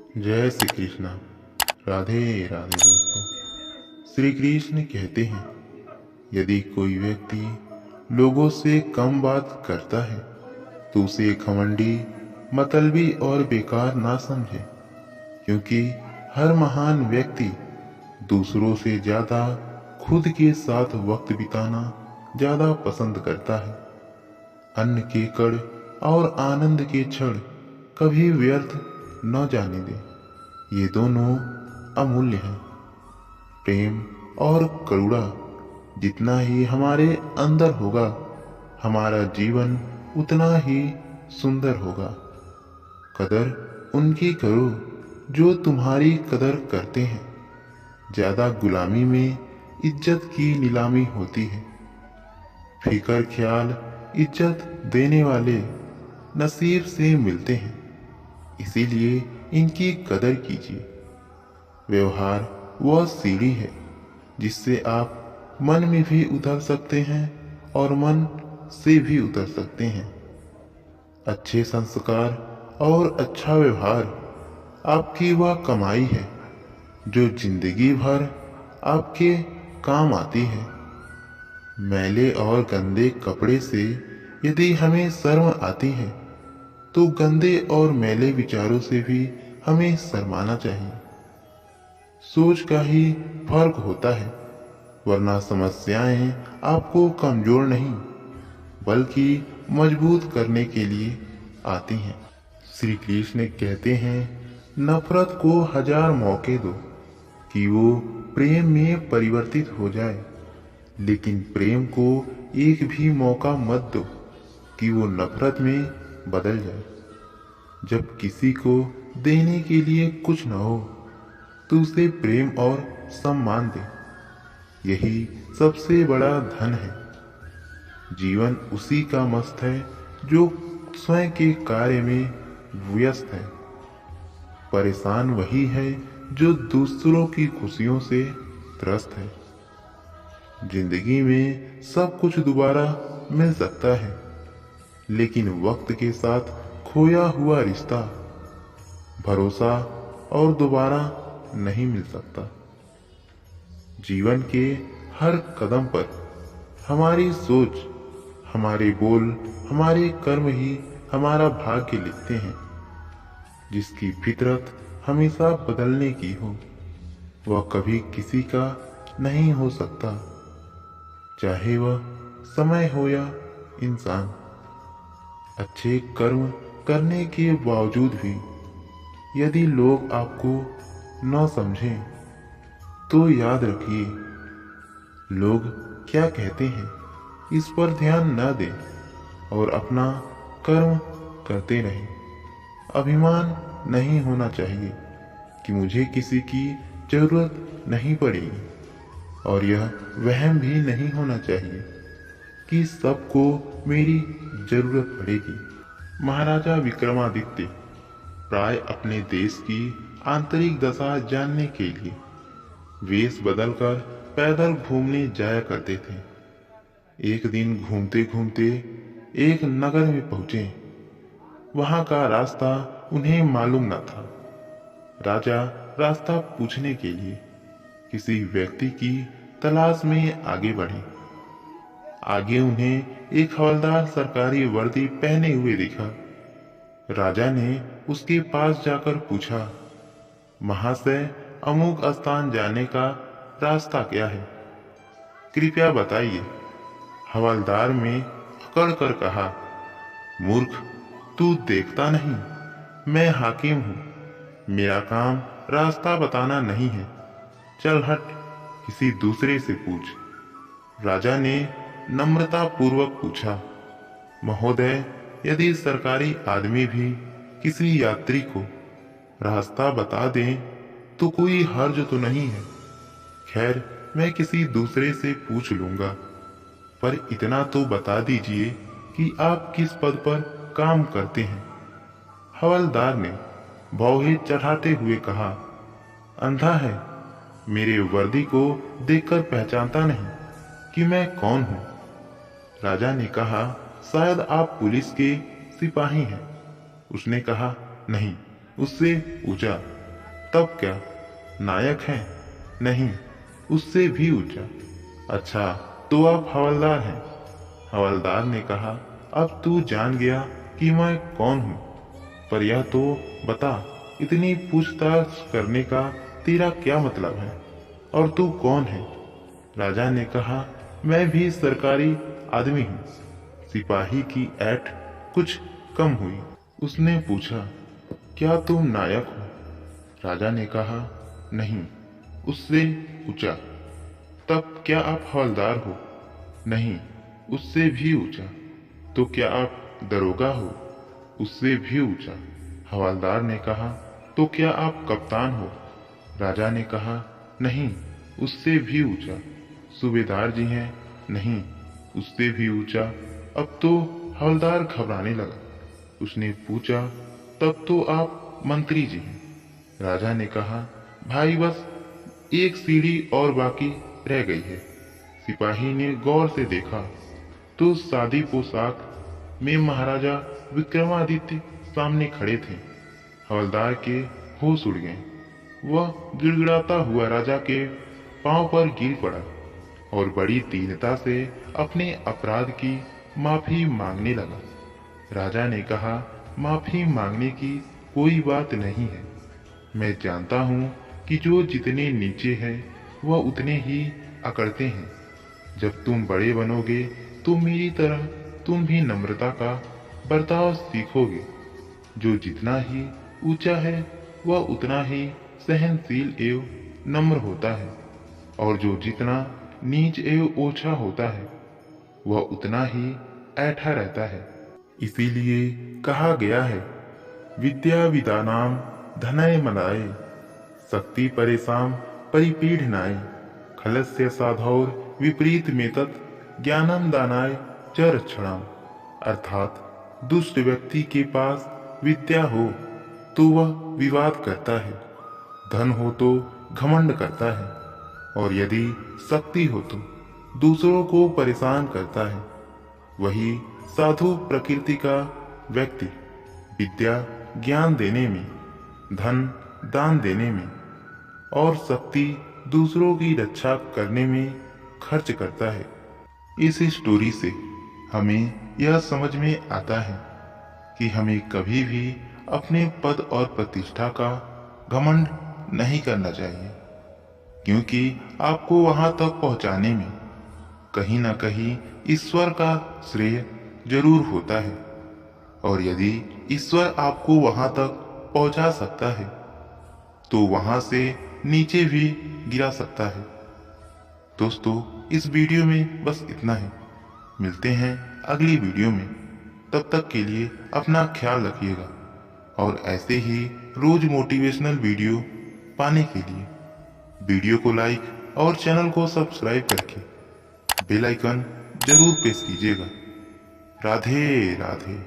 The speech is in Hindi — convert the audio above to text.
जय श्री कृष्ण। राधे राधे दोस्तों। श्री कृष्ण कहते हैं, यदि कोई व्यक्ति लोगों से कम बात करता है तो उसे घमंडी, मतलबी और बेकार ना समझे, क्योंकि हर महान व्यक्ति दूसरों से ज्यादा खुद के साथ वक्त बिताना ज्यादा पसंद करता है। अन्न के कण और आनंद के क्षण कभी व्यर्थ न जाने दे। ये दोनों अमूल्य हैं। प्रेम और करुणा जितना ही हमारे अंदर होगा, हमारा जीवन उतना ही सुंदर होगा। कदर उनकी करो जो तुम्हारी कदर करते हैं। ज्यादा गुलामी में इज्जत की नीलामी होती है। फिकर ख्याल इज्जत देने वाले नसीब से मिलते हैं, इसीलिए इनकी कदर कीजिए। व्यवहार वह सीढ़ी है जिससे आप मन में भी उतर सकते हैं और मन से भी उतर सकते हैं। अच्छे संस्कार और अच्छा व्यवहार आपकी वह कमाई है जो जिंदगी भर आपके काम आती है। मैले और गंदे कपड़े से यदि हमें शर्म आती है तो गंदे और मैले विचारों से भी हमें शर्माना चाहिए। सोच का ही फर्क होता है, वरना समस्याएं आपको कमजोर नहीं बल्कि मजबूत करने के लिए आती हैं। श्री कृष्ण कहते हैं, नफरत को 1000 मौके दो कि वो प्रेम में परिवर्तित हो जाए, लेकिन प्रेम को एक भी मौका मत दो कि वो नफरत में बदल जाए। जब किसी को देने के लिए कुछ न हो तो उसे प्रेम और सम्मान दे। यही सबसे बड़ा धन है। जीवन उसी का मस्त है जो स्वयं के कार्य में व्यस्त है। परेशान वही है जो दूसरों की खुशियों से त्रस्त है। जिंदगी में सब कुछ दोबारा मिल सकता है, लेकिन वक्त के साथ खोया हुआ रिश्ता, भरोसा और दोबारा नहीं मिल सकता। जीवन के हर कदम पर हमारी सोच, हमारे बोल, हमारे कर्म ही हमारा भाग्य लिखते हैं। जिसकी फितरत हमेशा बदलने की हो, वह कभी किसी का नहीं हो सकता, चाहे वह समय हो या इंसान। अच्छे कर्म करने के बावजूद भी यदि लोग आपको न समझें तो याद रखिए, लोग क्या कहते हैं इस पर ध्यान न दें और अपना कर्म करते रहें। अभिमान नहीं होना चाहिए कि मुझे किसी की जरूरत नहीं पड़ेगी, और यह वहम भी नहीं होना चाहिए कि सबको मेरी जरूरत पड़ेगी। महाराजा विक्रमादित्य प्राय अपने देश की आंतरिक दशा जानने के लिए वेश बदलकर पैदल घूमने जाया करते थे। एक दिन घूमते घूमते एक नगर में पहुंचे। वहां का रास्ता उन्हें मालूम न था। राजा रास्ता पूछने के लिए किसी व्यक्ति की तलाश में आगे बढ़े। आगे उन्हें एक हवलदार सरकारी वर्दी पहने हुए दिखा। राजा ने उसके पास जाकर पूछा, महाशय, अमुक स्थान जाने का रास्ता क्या है? कृपया बताइए। हवलदार ने अकड़ कर कहा, मूर्ख, तू देखता नहीं, मैं हाकिम हूं। मेरा काम रास्ता बताना नहीं है। चल हट, किसी दूसरे से पूछ। राजा ने नम्रता पूर्वक पूछा, महोदय, यदि सरकारी आदमी भी किसी यात्री को रास्ता बता दें तो कोई हर्ज तो नहीं है। खैर, मैं किसी दूसरे से पूछ लूंगा, पर इतना तो बता दीजिए कि आप किस पद पर काम करते हैं। हवलदार ने भौहें चढ़ाते हुए कहा, अंधा है, मेरे वर्दी को देखकर पहचानता नहीं कि मैं कौन हूं। राजा ने कहा, शायद आप पुलिस के सिपाही हैं। उसने कहा, नहीं, उससे पूछा, तब क्या नायक हैं? नहीं, उससे भी ऊंचा। अच्छा, तो आप हवलदार हैं? हवलदार ने कहा, अब तू जान गया कि मैं कौन हूँ। पर यह तो बता, इतनी पूछताछ करने का तेरा क्या मतलब है, और तू कौन है? राजा ने कहा, मैं भी सरकारी आदमी हूँ। सिपाही की ऐंठ कुछ कम हुई। उसने पूछा, क्या तुम नायक हो? राजा ने कहा, नहीं, उससे ऊंचा। तब क्या आप हवलदार हो? नहीं, उससे भी ऊंचा। तो क्या आप दरोगा हो? उससे भी ऊंचा। हवलदार ने कहा, तो क्या आप कप्तान हो? राजा ने कहा, नहीं, उससे भी ऊंचा। सूबेदार जी हैं? नहीं, उससे भी ऊंचा। अब तो हवलदार घबराने लगा। उसने पूछा, तब तो आप मंत्री जी हैं? राजा ने कहा, भाई बस एक सीढ़ी और बाकी रह गई है। सिपाही ने गौर से देखा तो सादी पोशाक में महाराजा विक्रमादित्य सामने खड़े थे। हवलदार के होश उड़ गए। वह गिड़गिड़ाता हुआ राजा के पांव पर गिर पड़ा और बड़ी दीनता से अपने अपराध की माफी मांगने लगा। राजा ने कहा, माफी मांगने की कोई बात नहीं है। मैं जानता हूँ कि जो जितने नीचे हैं वह उतने ही अकड़ते हैं। जब तुम बड़े बनोगे तो मेरी तरह तुम भी नम्रता का बर्ताव सीखोगे। जो जितना ही ऊंचा है वह उतना ही सहनशील एवं नम्र होता है, और जो जितना नीच एवं ओछा होता है वह उतना ही ऐंठा रहता है। इसीलिए कहा गया है, विद्या विदानाम धनय मदाय, शक्ति परेशान परिपीडनाय, खलस्य साधौर विपरीत में तत् ज्ञानम दानाय च रक्षणाम। अर्थात दुष्ट व्यक्ति के पास विद्या हो तो वह विवाद करता है, धन हो तो घमंड करता है, और यदि शक्ति हो तो दूसरों को परेशान करता है। वही साधु प्रकृति का व्यक्ति विद्या ज्ञान देने में, धन दान देने में और शक्ति दूसरों की रक्षा करने में खर्च करता है। इस स्टोरी से हमें यह समझ में आता है कि हमें कभी भी अपने पद और प्रतिष्ठा का घमंड नहीं करना चाहिए, क्योंकि आपको वहां तक पहुंचाने में कहीं ना कहीं ईश्वर का श्रेय जरूर होता है। और यदि ईश्वर आपको वहां तक पहुंचा सकता है तो वहां से नीचे भी गिरा सकता है। दोस्तों, इस वीडियो में बस इतना ही। मिलते हैं अगली वीडियो में। तब तक के लिए अपना ख्याल रखिएगा, और ऐसे ही रोज मोटिवेशनल वीडियो पाने के लिए वीडियो को लाइक और चैनल को सब्सक्राइब करके बेल आइकन जरूर प्रेस कीजिएगा। राधे राधे।